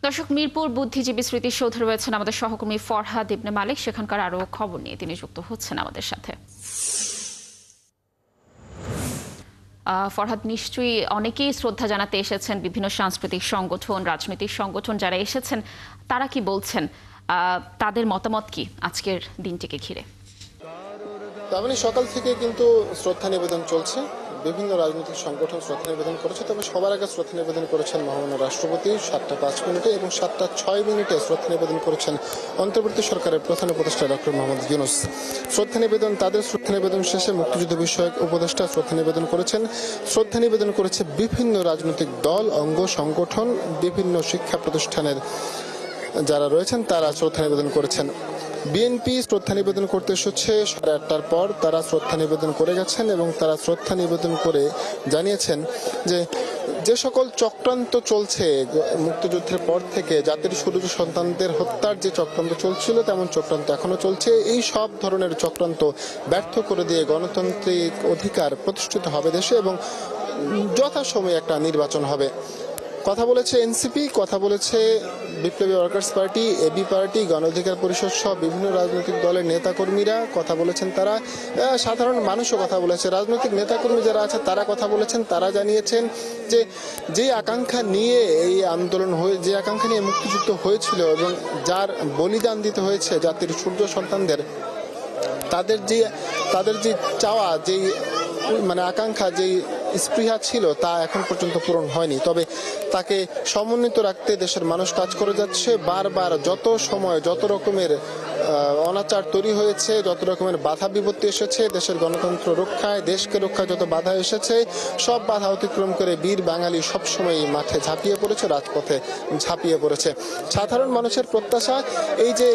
দর্শক, মিরপুর বুদ্ধিজীবী স্মৃতিসৌধে রয়েছেন আমাদের সহকর্মী ফরহাদ ইবনে মালিক। সেখানকার আরো খবর নিয়ে তিনি যুক্ত হচ্ছেন আমাদের সাথে। ফরহাদ, নিশ্চয়ই অনেকেই শ্রদ্ধা জানাতে এসেছেন, বিভিন্ন সাংস্কৃতিক সংগঠন, রাজনৈতিক সংগঠন যারা এসেছেন তারা কি বলছেন, তাদের মতামত কি আজকের দিনটিকে ঘিরে? তার মানে সকাল থেকে কিন্তু শ্রদ্ধা নিবেদন চলছে। বিভিন্ন রাজনৈতিক সংগঠন শ্রদ্ধা নিবেদন করেছে, তবে সবার আগে শ্রদ্ধা নিবেদন করেছেন মহামান্য রাষ্ট্রপতি 7:05 এবং 7:06 শ্রদ্ধা নিবেদন করেছেন অন্তর্বর্তী সরকারের প্রধান উপদেষ্টা ডক্টর মোহাম্মদ ইউনূস। তাদের শ্রদ্ধা নিবেদন শেষে মুক্তিযুদ্ধ বিষয়ক উপদেষ্টা শ্রদ্ধা নিবেদন করেছেন। শ্রদ্ধা নিবেদন করেছে বিভিন্ন রাজনৈতিক দল, অঙ্গ সংগঠন, বিভিন্ন শিক্ষা প্রতিষ্ঠানের যারা রয়েছেন তারা শ্রদ্ধা নিবেদন করেছেন। বিএনপি শ্রদ্ধা নিবেদন করতে এসেছে 8:30 পর। তারা শ্রদ্ধা নিবেদন করে গেছেন এবং তারা শ্রদ্ধা নিবেদন করে জানিয়েছেন যে সকল চক্রান্ত চলছে মুক্তিযুদ্ধের পর থেকে, জাতির সূর্য সন্তানদের হত্যার যে চক্রান্ত চলছিল তেমন চক্রান্ত এখনো চলছে। এই সব ধরনের চক্রান্ত ব্যর্থ করে দিয়ে গণতান্ত্রিক অধিকার প্রতিষ্ঠিত হবে দেশে এবং যথাসময়ে একটা নির্বাচন হবে। কথা বলেছে এনসিপি, কথা বলেছে বিপ্লবী ওয়ার্কার্স পার্টি, এবি পার্টি, গণ অধিকার পরিষদ সহ বিভিন্ন রাজনৈতিক দলের নেতাকর্মীরা কথা বলেছেন। তারা সাধারণ মানুষও কথা বলেছে, রাজনৈতিক নেতাকর্মী যারা আছে তারা কথা বলেছেন। তারা জানিয়েছেন যে আকাঙ্ক্ষা নিয়ে এই আন্দোলন যে আকাঙ্ক্ষা নিয়ে মুক্তিযুদ্ধ হয়েছিল এবং যার বলিদান দিতে হয়েছে জাতির সূর্য সন্তানদের, তাদের যে চাওয়া, যেই মানে আকাঙ্ক্ষা, যেই স্পৃহা ছিল তা এখন পর্যন্ত পূরণ হয়নি। তবে তাকে সমন্বিত রাখতে দেশের মানুষ কাজ করে যাচ্ছে। বারবার যত সময় যত রকমের অনাচার তৈরি হয়েছে, যত রকমের বাধা বিপত্তি এসেছে দেশের গণতন্ত্র রক্ষায়, দেশকে রক্ষায় যত বাধা এসেছে সব বাধা অতিক্রম করে বীর বাঙালি সবসময় মাঠে ঝাঁপিয়ে পড়েছে, রাজপথে ঝাঁপিয়ে পড়েছে। সাধারণ মানুষের প্রত্যাশা এই যে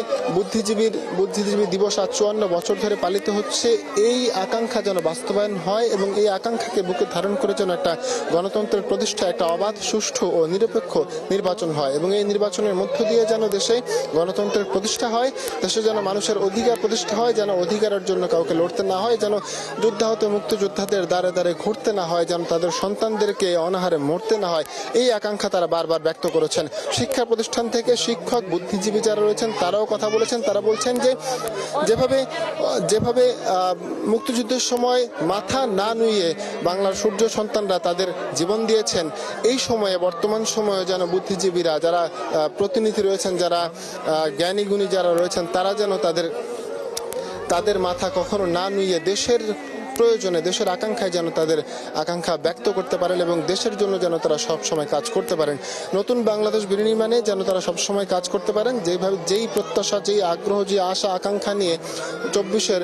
বুদ্ধিজীবী দিবস আজ 54 বছর ধরে পালিত হচ্ছে, এই আকাঙ্ক্ষা যেন বাস্তবায়ন হয় এবং এই আকাঙ্ক্ষাকে বুকে ধারণ করে যেন একটা গণতন্ত্রের প্রতিষ্ঠা, একটা অবাধ, সুষ্ঠু ও নিরপেক্ষ নির্বাচন হয় এবং এই নির্বাচনের মধ্য দিয়ে যেন দেশে গণতন্ত্রের প্রতিষ্ঠা হয়, দেশে যেন মানুষের অধিকার প্রতিষ্ঠা হয়, যেন অধিকারের জন্য কাউকে লড়তে না হয়, যেন যুদ্ধাহত মুক্তিযোদ্ধাদের দ্বারে দ্বারে ঘুরতে না হয়, যেন তাদের সন্তানদেরকে অনাহারে মরতে না হয়, এই আকাঙ্ক্ষা তারা বারবার ব্যক্ত করেছেন। শিক্ষা প্রতিষ্ঠান থেকে শিক্ষক, বুদ্ধিজীবী যারা রয়েছেন তারাও কথা বলেছেন। তারা বলছেন যে যেভাবে মুক্তিযুদ্ধের সময় মাথা না নুইয়ে বাংলার সূর্য সন্তানরা তাদের জীবন দিয়েছেন, এই সময়ে বর্তমান সময়ে যেন বুদ্ধিজীবীরা যারা প্রতিনিধি রয়েছেন, যারা জ্ঞানীগুণী যারা রয়েছেন তারা যেন তাদের মাথা কখনো না নুইয়ে দেশের প্রয়োজনে, দেশের আকাঙ্ক্ষায় যেন তাদের আকাঙ্ক্ষা ব্যক্ত করতে পারেন এবং দেশের জন্য যেন তারা সবসময় কাজ করতে পারেন। নতুন বাংলাদেশ বিনির্মাণে যেন তারা সবসময় কাজ করতে পারেন। যেই প্রত্যাশা, যেই আগ্রহ, যে আশা আকাঙ্ক্ষা নিয়ে 24-এর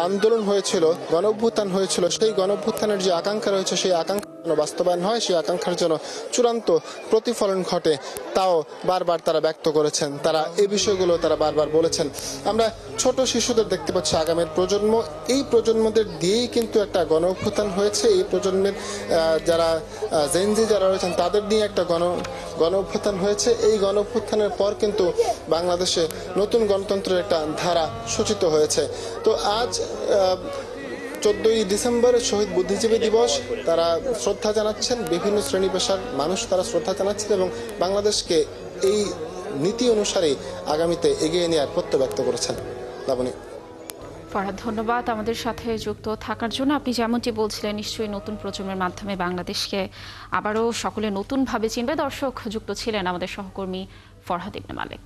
আন্দোলন হয়েছিল, গণ অভ্যুত্থান হয়েছিল, সেই গণ অভ্যুত্থানের যে আকাঙ্ক্ষা রয়েছে সেই আকাঙ্ক্ষা বাস্তবায়ন হয়, সেই আকাঙ্ক্ষার জন্য চূড়ান্ত প্রতিফলন ঘটে, তাও বারবার তারা ব্যক্ত করেছেন। তারা এই বিষয়গুলো তারা বারবার বলেছেন। আমরা ছোট শিশুদের দেখতে পাচ্ছি, আগামীর প্রজন্ম, এই প্রজন্মদের দিয়েই কিন্তু একটা গণ অভ্যুত্থান হয়েছে। এই প্রজন্মের যারা জেনজি যারা রয়েছেন তাদের নিয়ে একটা গণ অভ্যুত্থান হয়েছে। এই গণ অভ্যুত্থানের পর কিন্তু বাংলাদেশে নতুন গণতন্ত্রের একটা ধারা সূচিত হয়েছে। তো আজ 14ই ডিসেম্বর শহীদ বুদ্ধিজীবী দিবস, তারা শ্রদ্ধা জানাচ্ছেন, বিভিন্ন শ্রেণী পেশার মানুষ তারা শ্রদ্ধা জানাচ্ছেন এবং বাংলাদেশকে এই নীতি অনুসারে আগামীতে এগিয়ে নেওয়ার প্রত্যয় ব্যক্ত করেছেন। লাবণী। ফরহাদ, ধন্যবাদ আমাদের সাথে যুক্ত থাকার জন্য। আপনি যেমনটি বলছিলেন, নিশ্চয়ই নতুন প্রজন্মের মাধ্যমে বাংলাদেশকে আবারও সকলে নতুনভাবে চিনবে। দর্শক, যুক্ত ছিলেন আমাদের সহকর্মী ফরহাদ ইবনে মালিক।